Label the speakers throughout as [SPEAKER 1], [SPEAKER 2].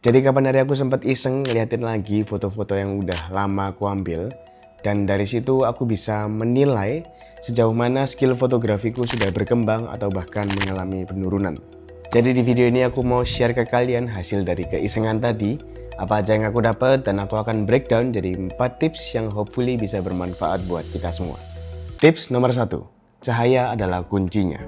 [SPEAKER 1] Jadi kapan hari aku sempat iseng ngeliatin lagi foto-foto yang udah lama aku ambil, dan dari situ aku bisa menilai sejauh mana skill fotografiku sudah berkembang atau bahkan mengalami penurunan. Jadi di video ini aku mau share ke kalian hasil dari keisengan tadi, apa aja yang aku dapat, dan aku akan breakdown jadi 4 tips yang hopefully bisa bermanfaat buat kita semua. Tips nomor 1, cahaya adalah kuncinya.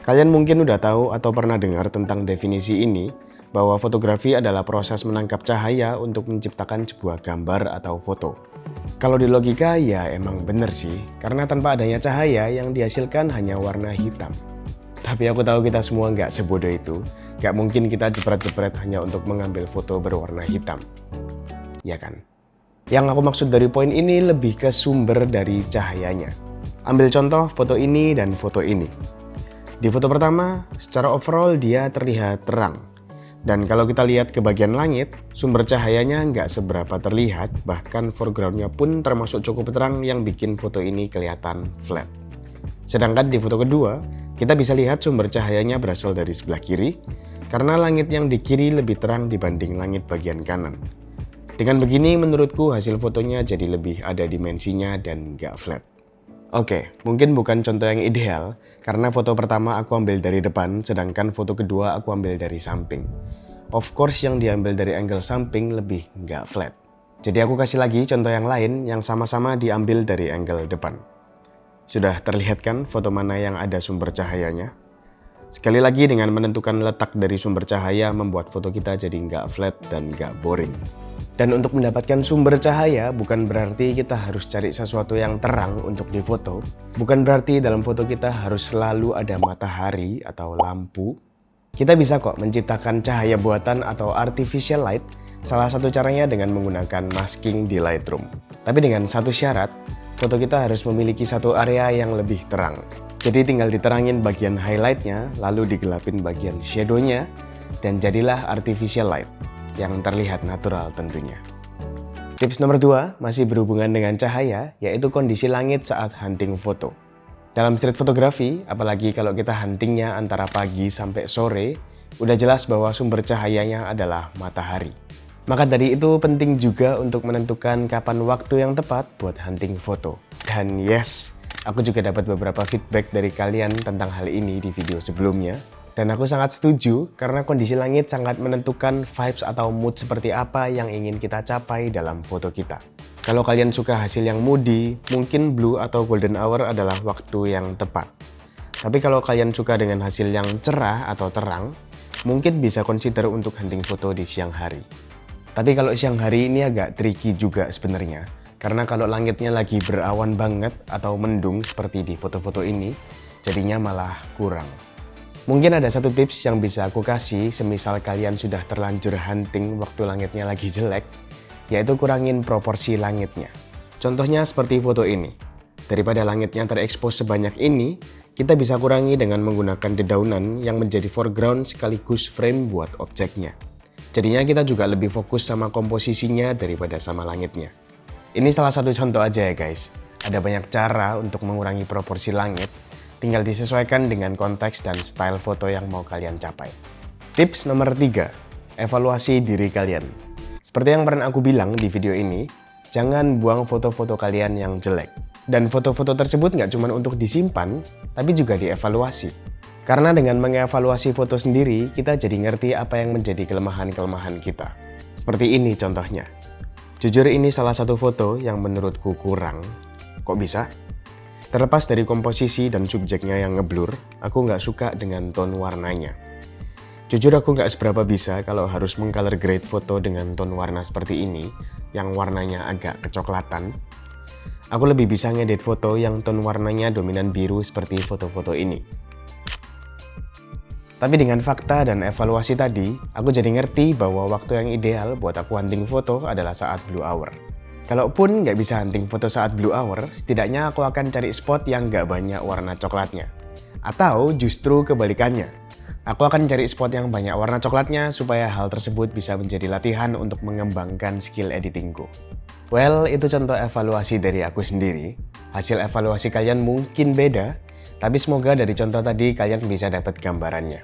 [SPEAKER 1] Kalian mungkin udah tahu atau pernah dengar tentang definisi ini, bahwa fotografi adalah proses menangkap cahaya untuk menciptakan sebuah gambar atau foto. Kalau di logika ya emang bener sih, karena tanpa adanya cahaya yang dihasilkan hanya warna hitam. Tapi aku tahu kita semua nggak sebodoh itu, nggak mungkin kita jepret-jepret hanya untuk mengambil foto berwarna hitam. Ya kan? Yang aku maksud dari poin ini lebih ke sumber dari cahayanya. Ambil contoh foto ini dan foto ini. Di foto pertama, secara overall dia terlihat terang. Dan kalau kita lihat ke bagian langit, sumber cahayanya nggak seberapa terlihat, bahkan foregroundnya pun termasuk cukup terang yang bikin foto ini kelihatan flat. Sedangkan di foto kedua, kita bisa lihat sumber cahayanya berasal dari sebelah kiri, karena langit yang di kiri lebih terang dibanding langit bagian kanan. Dengan begini menurutku hasil fotonya jadi lebih ada dimensinya dan nggak flat. Oke, mungkin bukan contoh yang ideal, karena foto pertama aku ambil dari depan, sedangkan foto kedua aku ambil dari samping. Of course yang diambil dari angle samping lebih nggak flat. Jadi aku kasih lagi contoh yang lain yang sama-sama diambil dari angle depan. Sudah terlihat kan foto mana yang ada sumber cahayanya? Sekali lagi dengan menentukan letak dari sumber cahaya membuat foto kita jadi nggak flat dan nggak boring. Dan untuk mendapatkan sumber cahaya bukan berarti kita harus cari sesuatu yang terang untuk difoto. Bukan berarti dalam foto kita harus selalu ada matahari atau lampu. Kita bisa kok menciptakan cahaya buatan atau artificial light, salah satu caranya dengan menggunakan masking di Lightroom. Tapi dengan satu syarat, foto kita harus memiliki satu area yang lebih terang. Jadi tinggal diterangin bagian highlightnya, lalu digelapin bagian shadownya, dan jadilah artificial light yang terlihat natural tentunya. Tips nomor 2 masih berhubungan dengan cahaya, yaitu kondisi langit saat hunting foto. Dalam street fotografi, apalagi kalau kita huntingnya antara pagi sampai sore, udah jelas bahwa sumber cahayanya adalah matahari. Maka dari itu penting juga untuk menentukan kapan waktu yang tepat buat hunting foto. Dan yes, aku juga dapat beberapa feedback dari kalian tentang hal ini di video sebelumnya. Dan aku sangat setuju karena kondisi langit sangat menentukan vibes atau mood seperti apa yang ingin kita capai dalam foto kita. Kalau kalian suka hasil yang moody, mungkin blue atau golden hour adalah waktu yang tepat. Tapi kalau kalian suka dengan hasil yang cerah atau terang, mungkin bisa consider untuk hunting foto di siang hari. Tapi kalau siang hari ini agak tricky juga sebenarnya, karena kalau langitnya lagi berawan banget atau mendung seperti di foto-foto ini, jadinya malah kurang. Mungkin ada satu tips yang bisa aku kasih semisal kalian sudah terlanjur hunting waktu langitnya lagi jelek, yaitu kurangin proporsi langitnya. Contohnya seperti foto ini. Daripada langitnya terekspos sebanyak ini, kita bisa kurangi dengan menggunakan dedaunan yang menjadi foreground sekaligus frame buat objeknya. Jadinya kita juga lebih fokus sama komposisinya daripada sama langitnya. Ini salah satu contoh aja ya guys. Ada banyak cara untuk mengurangi proporsi langit, tinggal disesuaikan dengan konteks dan style foto yang mau kalian capai. Tips nomor 3, evaluasi diri kalian. Seperti yang pernah aku bilang di video ini, jangan buang foto-foto kalian yang jelek. Dan foto-foto tersebut nggak cuma untuk disimpan, tapi juga dievaluasi. Karena dengan mengevaluasi foto sendiri, kita jadi ngerti apa yang menjadi kelemahan-kelemahan kita. Seperti ini contohnya. Jujur ini salah satu foto yang menurutku kurang. Kok bisa? Terlepas dari komposisi dan subjeknya yang ngeblur, aku nggak suka dengan tone warnanya. Jujur aku nggak seberapa bisa kalau harus mengcolor grade foto dengan tone warna seperti ini, yang warnanya agak kecoklatan. Aku lebih bisa ngedit foto yang tone warnanya dominan biru seperti foto-foto ini. Tapi dengan fakta dan evaluasi tadi, aku jadi ngerti bahwa waktu yang ideal buat aku hunting foto adalah saat blue hour. Kalaupun nggak bisa hunting foto saat blue hour, setidaknya aku akan cari spot yang nggak banyak warna coklatnya. Atau justru kebalikannya. Aku akan cari spot yang banyak warna coklatnya supaya hal tersebut bisa menjadi latihan untuk mengembangkan skill editingku. Well, itu contoh evaluasi dari aku sendiri. Hasil evaluasi kalian mungkin beda, tapi semoga dari contoh tadi kalian bisa dapat gambarannya.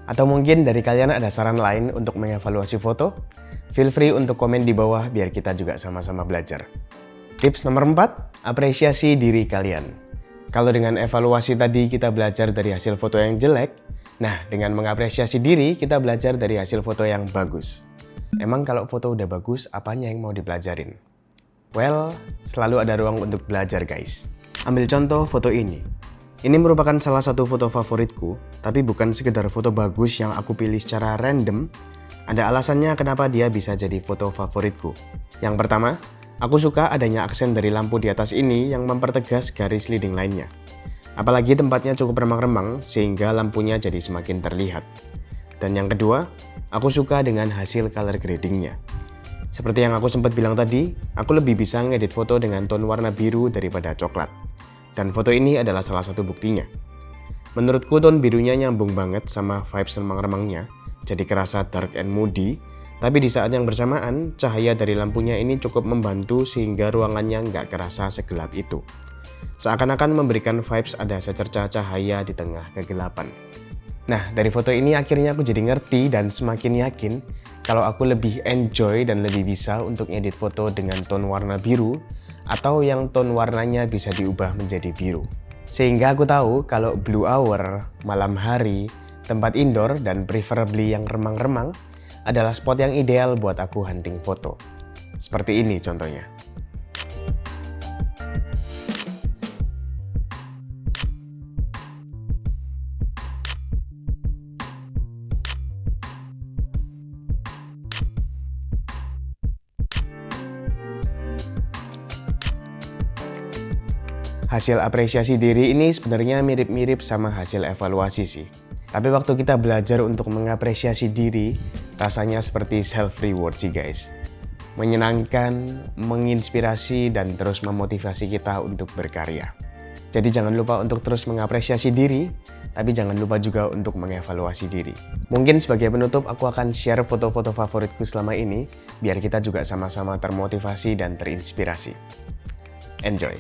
[SPEAKER 1] Atau mungkin dari kalian ada saran lain untuk mengevaluasi foto? Feel free untuk komen di bawah biar kita juga sama-sama belajar. Tips nomor 4, apresiasi diri kalian. Kalau dengan evaluasi tadi kita belajar dari hasil foto yang jelek, nah dengan mengapresiasi diri kita belajar dari hasil foto yang bagus. Emang kalau foto udah bagus, apanya yang mau dipelajarin? Well, selalu ada ruang untuk belajar guys. Ambil contoh foto ini. Ini merupakan salah satu foto favoritku, tapi bukan sekedar foto bagus yang aku pilih secara random. Ada alasannya kenapa dia bisa jadi foto favoritku. Yang pertama, aku suka adanya aksen dari lampu di atas ini yang mempertegas garis leading line-nya. Apalagi tempatnya cukup remang-remang sehingga lampunya jadi semakin terlihat. Dan yang kedua, aku suka dengan hasil color grading-nya. Seperti yang aku sempat bilang tadi, aku lebih bisa ngedit foto dengan tone warna biru daripada coklat. Dan foto ini adalah salah satu buktinya. Menurutku tone birunya nyambung banget sama vibes remang-remangnya, jadi kerasa dark and moody, tapi di saat yang bersamaan, cahaya dari lampunya ini cukup membantu sehingga ruangannya nggak kerasa segelap itu. Seakan-akan memberikan vibes ada secercah cahaya di tengah kegelapan. Nah, dari foto ini akhirnya aku jadi ngerti dan semakin yakin kalau aku lebih enjoy dan lebih bisa untuk ngedit foto dengan tone warna biru atau yang tone warnanya bisa diubah menjadi biru. Sehingga aku tahu kalau blue hour, malam hari, tempat indoor dan preferably yang remang-remang adalah spot yang ideal buat aku hunting foto. Seperti ini contohnya. Hasil apresiasi diri ini sebenarnya mirip-mirip sama hasil evaluasi sih. Tapi waktu kita belajar untuk mengapresiasi diri, rasanya seperti self-reward sih guys. Menyenangkan, menginspirasi, dan terus memotivasi kita untuk berkarya. Jadi jangan lupa untuk terus mengapresiasi diri, tapi jangan lupa juga untuk mengevaluasi diri. Mungkin sebagai penutup aku akan share foto-foto favoritku selama ini, biar kita juga sama-sama termotivasi dan terinspirasi. Enjoy!